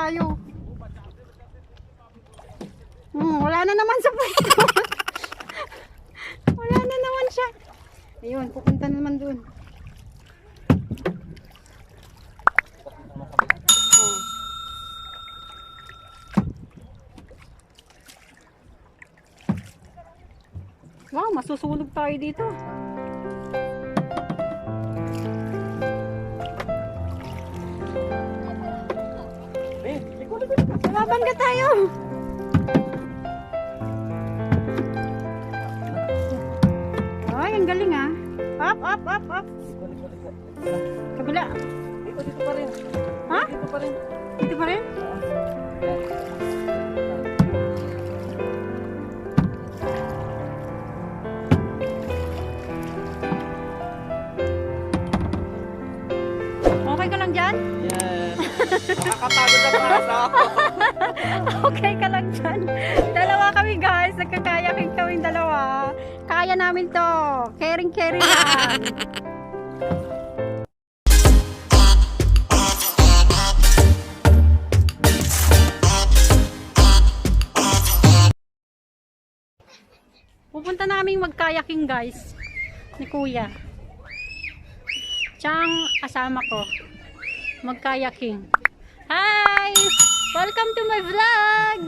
tayo. Wala na naman sa pwesto. Wala na naman siya. Ayun, pupunta naman doon. Wow, masusunog tayo dito. Mabangga tayo. Ay, ang galing ah. Up, up, up, up. Kabila. Dito pa rin. Ha? Dito pa rin. Dito pa rin? Okay ka lang dyan? Yes. Nakakapagod na para ako. Okay ka lang dyan. Dalawa kami guys. Nagkakayaking kaming dalawa. Kaya namin to. Caring lang. Pupunta namin magkayaking guys. Ni Kuya. Siyang asama ko. Magkayaking. Hi! Welcome to my vlog!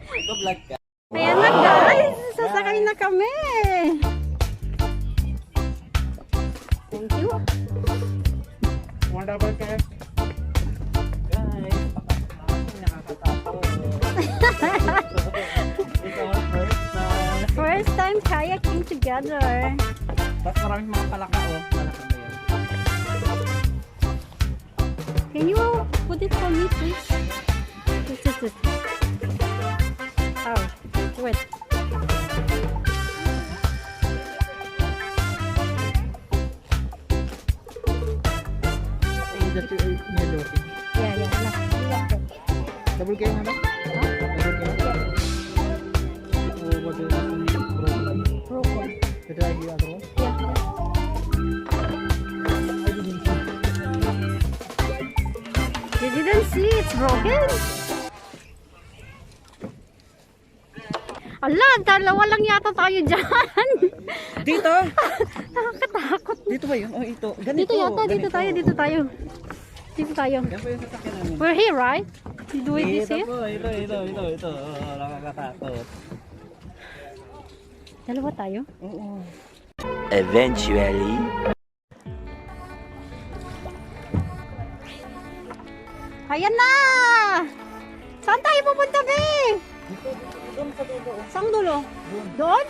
Mag-vlog ka. Ayan na guys! Sasakay na kami! Thank you! Wonderful ka. Guys, nakakatakot. It's our first time. First time kayaking together. Tapos maraming mga palaka oh. Palaka ba yan? Can you put it for me please? This. Oh, wait. That's your new Yeah. Double K na ba? Huh? Double K na? Oh, what do you broken? Broken. Did I do other one? Yeah. You didn't see it's broken? Ala, dalawa lang yata tayo dyan. Dito? Nakakatakot. Dito ba yun? Oh, ito. Ganito. Dito yata, dito tayo. Dito tayo. Yan po yung sasakyan namin. We're here, right? You do it this Ito here? po, ito. Oh, nakakatakot. Dalawa tayo? Oo. Eventually. Ayan na! Saan tayo pupunta, be? Doon sa dulo. Saan dulo? Doon?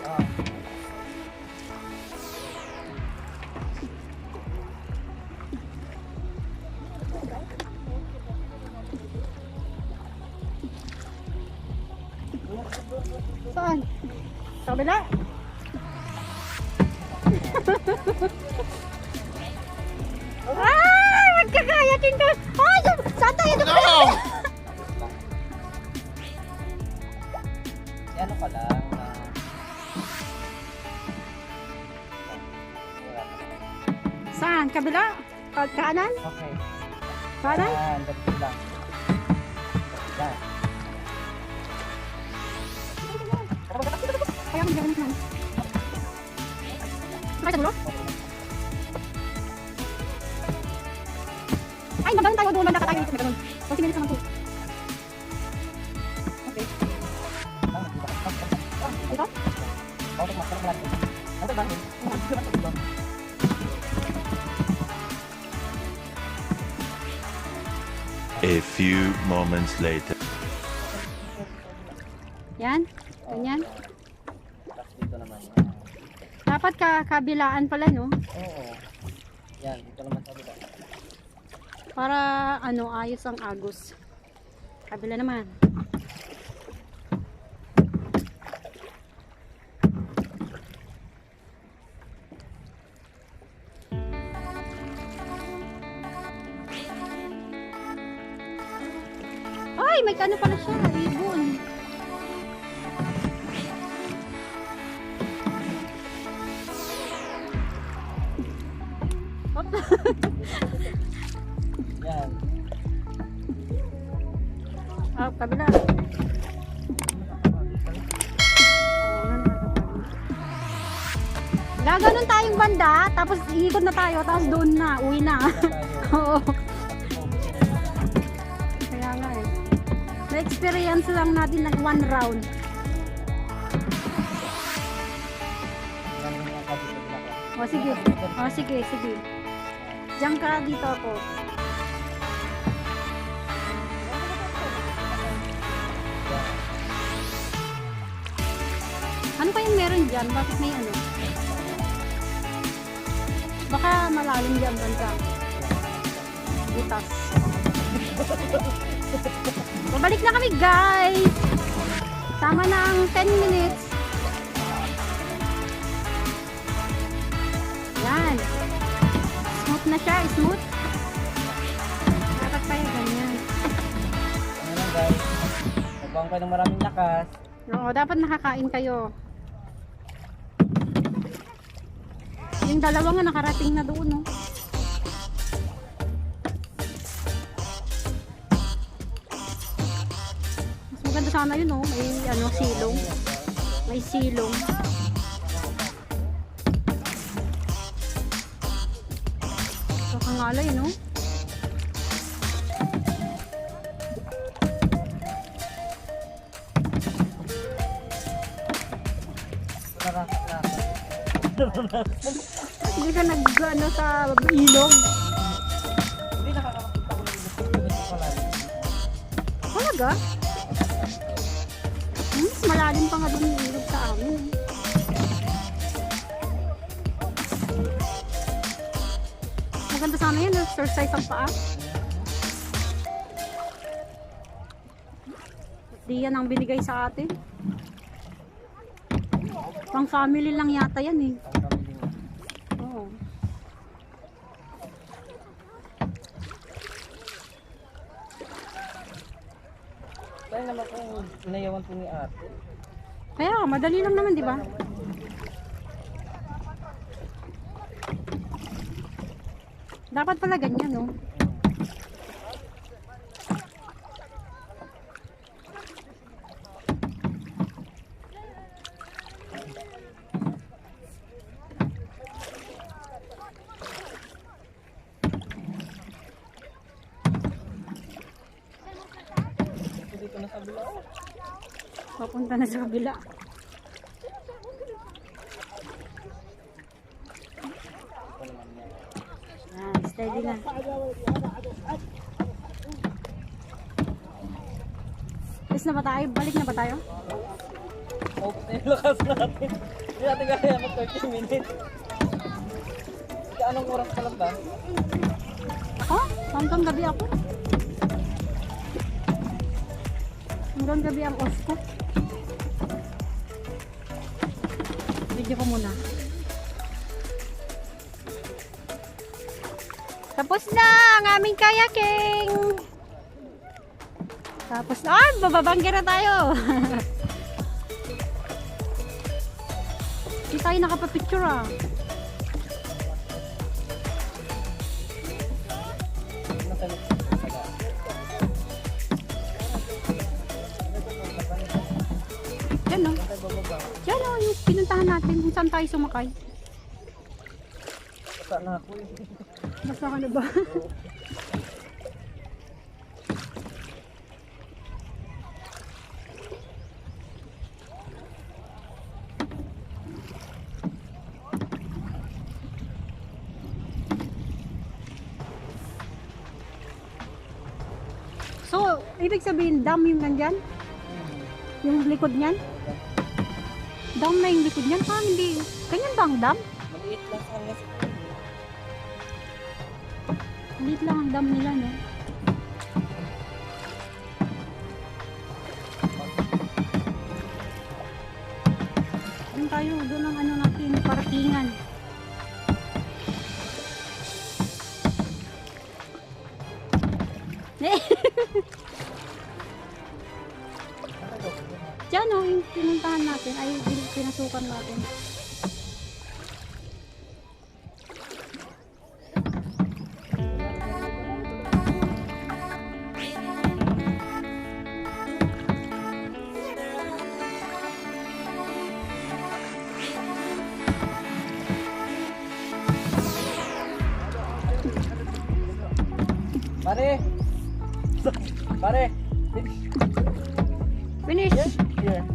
Saan? Sa kabila? Ay! Magkakayakin ka! Ay! Saan tayo? No! Ano ka lang? Saan? Kabila? Kanan? Okay. Kanan? Dito lang. Yan. Kaya mo gawin naman. Sakay sa dulo? Ay, magaling tayo doon. Banda ka tayo dito. Magaling. Kasi minutes naman po. Okay. Ito? A few moments later. Yan. Ganyan. Tapos dito naman. Dapat kabilaan pala, no? Oo. Yan, dito naman sa bila. Para ano, ayos ang agos. Kabila naman. Ay, may kano pala siya. Ibon. Yan. kabila. Gaganon tayong banda, tapos iikot na tayo, tapos doon na, uwi na. Oo. Kaya nga eh. Na-experience lang natin ng 1 round. O sige. O sige, sige. Diyan ka, dito ako. Ano kayang meron dyan? Bakit may ano? Baka malalim dyan banda. Butas. Babalik na kami guys. Tama na ang 10 minutes. Yan. Smooth na siya. Smooth. Dapat pa yung ganyan. Ano lang guys. Nagbuang kayo ng maraming lakas. Oo, dapat nakakain kayo. Yung dalawa nga nakarating na doon, no? Mas maganda sana yun, no? May ano, silong. May silong. Kakangalay, no? Hindi ka nag-ano sa ilog. Hindi nakakakita ko ng gusto pala. Talaga? Mas malalim pa nga doon yung ilog sa amin. Maganda sana yun, exercise ang paa. Di yan ang binigay sa atin. Pang family lang yata yan eh. Oo. Kaya naman kung inayawan po ni ate. Kaya madali lang naman, di ba? Dapat pala ganyan, no? Dito na sa bila. Papunta na sa kabila. Steady na. Is na ba tayo? Balik na ba tayo? Okay na yung lakas natin. Hindi natin kaya mag 30 minutes. Ika anong oras ka lang ba? Ako? Hanggang gabi ako. Hanggang gabi ang off ko. Video ko muna. Tapos na ang aming kayaking. Tapos na. Ah, bababangga na tayo. Hindi tayo nakapapicture ah. Yan o. Yan o, yung pinuntahan natin. Kung saan tayo sumakay. Basta na ako eh. Basta ka na ba? So, ibig sabihin, dam yung nandyan? Yung likod niyan? Dam na yung likod niyan? Parang hindi. Ganyan ba ang dam? Maliit lang sa kanya. Maliit lang ang dam nila, no? Doon tayo, doon ang ano natin, parkingan. Diyan o, yung pinuntahan natin, ay pinasukan natin. Pare! Pare! Finish. Here.